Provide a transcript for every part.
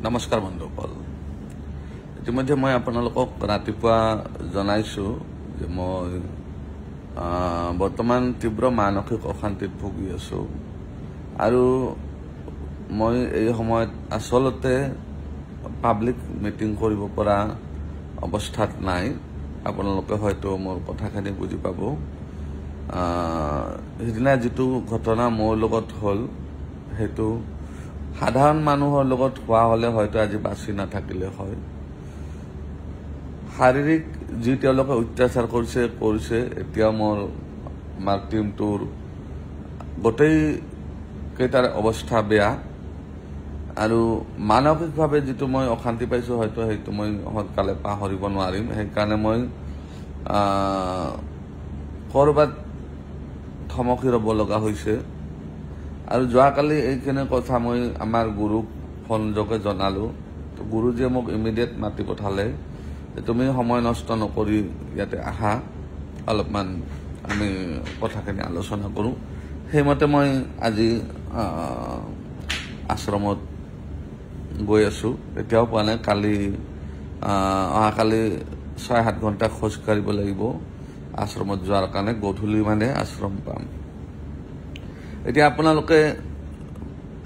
নমস্কাৰ বন্ধুসকল ইতিমধ্যে মই আপোনালোকক ৰাতিপুৱা জনাইছো যে মই বৰ্তমান তীব্ৰ মানসিক অশান্তিত ভুগি আছো আৰু মই এই সময়ত আসলতে পাব্লিক মিটিং কৰিব পৰা অৱস্থাত নাই আপোনালোকে হয়তো মোৰ কথাখিনি বুজি পাব সেইদিনা যেটো ঘটনা মোৰ লগত হল হেতু সাধাৰণ মানুহৰ লগত হোৱা হলে হয়তো আজি বাছি নাথাকিলে হয় শাৰীৰিক যি তেওঁলোকে অত্যাচাৰ কৰিছে এতিয়া মোৰ টিমটোৰ গোটেই কেইটাৰ অৱস্থা বেয়া আৰু মানসিকভাৱে যেটো মই অশান্তি পাইছো হয়তো সেইটো মই হঠাতে পাহৰিব নোৱাৰিম সেইকাৰণে মই কৰবাত থমকি ৰব লগা হৈছে আৰু যোৱাকালি এইখিনি কথা মই আমাৰ গুৰুক ফোন যোগে জনালো তো গুৰুজীয়ে মোক ইমিডিয়েট মাতি পঠালে যে তুমি সময় নষ্ট নকৰি ইয়াতে আহা অলপমান আমি কথাখিনি আলোচনা কৰো সেইমতে মই আজি আশ্ৰমত গৈ আছো এতিয়াও পোৱা নাই কালি অহাকালি 6-7 ঘণ্টা খোজ কাঢ়িব লাগিব আশ্ৰমত যোৱাৰ কাৰণে গধূলি মানে আশ্ৰম পাম এতিয়া আপোনালোকে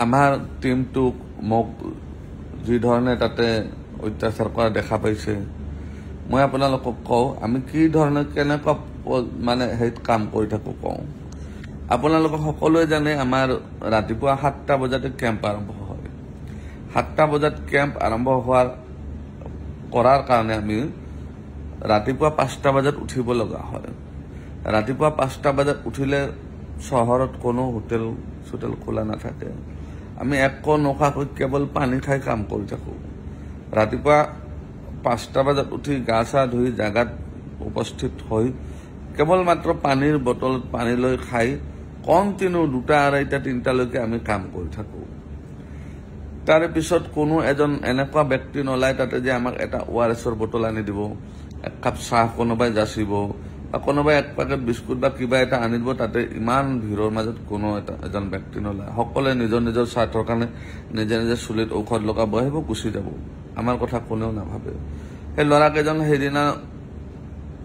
আমাৰ টিমটোক মোক যি ধৰণে তাতে অত্যাচাৰ কৰা দেখা পাইছে মই আপোনালোকক কওঁ আমি কি ধৰণে কেনেকুৱা মানে হেত কাম কৰি থাকো কওঁ আপোনালোকে সকলোৱে জানে আমাৰ ৰাতিপুৱা 7টা বজাতে কেম্প আৰম্ভ হয় 7টা বজাত কেম্প আৰম্ভ কৰাৰ কাৰণে আমি ৰাতিপুৱা 5টা বজাত উঠিব লগা হয় ৰাতিপুৱা 5টা বজাত উঠিলে চহৰত কোনো হোটেল খোলা নাথাকে আমি একো নোখোৱাকৈ কেৱল পানী খাই কাম কৰি থাকো ৰাতিপুৱা 5টা বজাত উঠি গা চা ধুই জাগাত উপস্থিত হৈ কেৱল মাত্ৰ পানীৰ বটলত পানী লৈ খাই কন্টিনিউ 2টা 2:30 3টা লৈকে আমি কাম কৰি থাকো তাৰে পিছত কোনো এজন এনেকুৱা ব্যক্তি নলাই তাতে যে আমাক এটা ওআৰএছৰ বটল আনি দিব এক কাপ চাহ কোনোবাই যাচিব কোনোবাই এক পেকেট বিস্কুট বা কিবা এটা আনি দিব তাতে ইমান ভিৰৰ মাজত কোনো এজন ব্যক্তি নলয় সকলোৱে নিজৰ নিজৰ স্বাৰ্থৰ কাৰণে নিজে নিজে চুলিত ঔষধ লগাব আহিব গুচি যাব আমাৰ কথা কোনেও নাভাবে এই ল'ৰাকেইজন সেইদিনা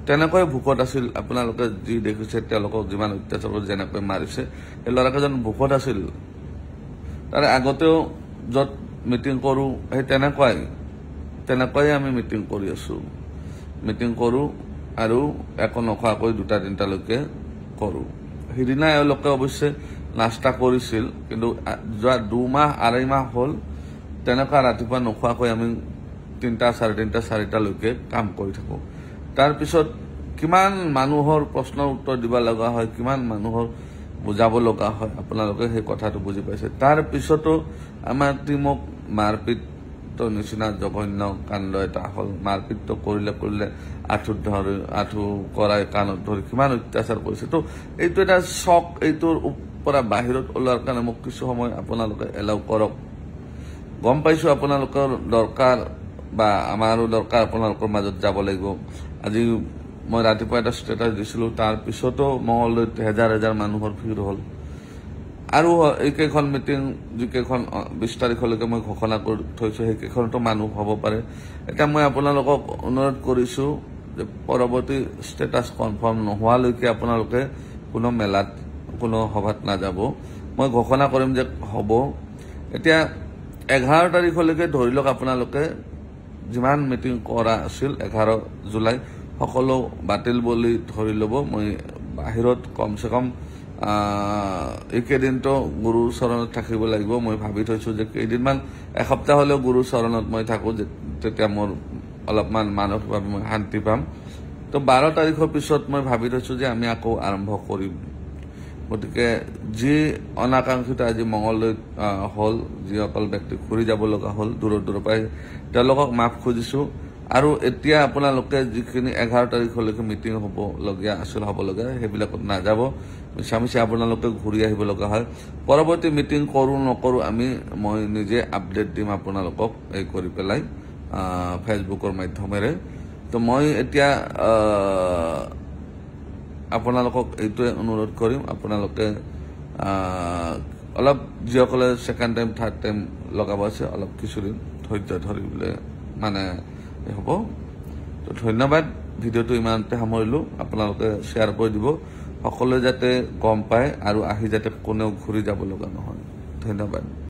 তেনেকৈ ভোকত আছিল আপোনালোকে যি দেখিছে তেওঁলোকক যিমান অত্যাচাৰ কৰি যেনেকৈ মাৰিছে এই ল'ৰাকেইজন ভোকত আছিল তাৰে আগতেও য'ত মিটিং কৰো সেই তেনেকৈ আমি মিটিং কৰি আছো মিটিং কৰো আৰু একো নোখোৱাকৈ 2টা 3টা লৈকে কৰো সেইদিনা এওঁলোকে অৱশ্যে নাস্তা কৰিছিল কিন্তু যোৱা 2 মাহ 2.5 মাহ হল তেনেকুৱা ৰাতিপুৱা নোখোৱাকৈ আমি 3টা 3:30 4টা লৈকে কাম কৰি থাকো তাৰ পিছত কিমান মানুহৰ প্ৰশ্নৰ উত্তৰ দিব লগা হয় কিমান মানুহৰ বুজাব লগা হয় আপোনালোকে সেই কথাটো বুজি পাইছে তাৰ পিছতো আমাৰ টিমক মাৰপিট নিচিনা জঘন্য কাণ্ড এটা হল মাৰপিট কৰিলে আঁঠু কৰাই কাণত ধৰি কিমান অত্যাচাৰ কৰিছে তো এইটো এটা শক এইটোৰ পৰা বাহিৰত ওলোৱাৰ কাৰণে মোক কিছু সময় আপোনালোকে এলাউ কৰক গম পাইছো আপোনালোকৰ দৰকাৰ বা আমাৰো দৰকাৰ আপোনালোকৰ মাজত যাব লাগিব আজি মই ৰাতিপুৱা এটা ষ্টেটাছ দিছিলো তাৰ পিছতো মঙলদৈত হাজাৰ মানুহৰ ভিৰ হল আৰু এইকেইখন মিটিং যিকেইখন 20 তাৰিখলৈকে মই ঘোষণা কৰি থৈছো সেইকেইখনতো মানুহ হ'ব পাৰে এতিয়া মই আপোনালোকক অনুৰোধ কৰিছো যে পৰৱৰ্তী ষ্টেটাছ কনফাৰ্ম নোহোৱালৈকে আপোনালোকে কোনো মেলাত কোনো সভাত নাযাব মই ঘোষণা কৰিম যে হ'ব এতিয়া 11 তাৰিখলৈকে ধৰি লওক আপোনালোকে যিমান মিটিং কৰা আছিল 11 জুলাই সকলো বাতিল বুলি ধৰি ল'ব মই বাহিৰত কমসে কম এইকেইদিনটো গুৰুৰ চৰণত থাকিব লাগিব মই ভাবি থৈছো যে কেইদিনমান এসপ্তাহ হলেও গুৰুৰ চৰণত মই থাকো তেতিয়া মোৰ অলপমান মানসিকভাৱে মই শান্তি পাম তো 12 তাৰিখৰ পিছত মই ভাবি থৈছো যে আমি আকৌ আৰম্ভ কৰিম গতিকে যি অনাকাংক্ষিত আজি মঙলদৈত হল যিসকল ব্যক্তি ঘূৰি যাব লগা হল দূৰৰ পৰাই তেওঁলোকক মাফ খুজিছো আৰু এতিয়া আপোনালোকে যিখিনি 11 তাৰিখলৈকে মিটিং হ'ব লগিয়া আছিল হ'ব লগা সেইবিলাকত নাযাব মিছামিছি আপোনালোকে ঘূৰি আহিব লগা হয় পৰৱৰ্তী মিটিং কৰো নকৰো মই নিজে আপডেট দিম আপোনালোকক এই কৰি পেলাই ফেচবুকৰ মাধ্যমেৰে তো মই এতিয়া আপোনালোকক এইটোৱে অনুৰোধ কৰিম আপোনালোকে অলপ যিসকলে ছেকেণ্ড টাইম থাৰ্ড টাইম লগাব আছে অলপ কিছুদিন ধৈৰ্য ধৰিবলৈ মানে হ'ব। তো ধন্যবাদ, ভিডিঅ'টো ইমানতে সামৰিলোঁ। আপোনালোকে শ্বেয়াৰ কৰি দিব, সকলোৱে যাতে গম পায় আৰু আহি যাতে কোনেও ঘূৰি যাব লগা নহয়। ধন্যবাদ।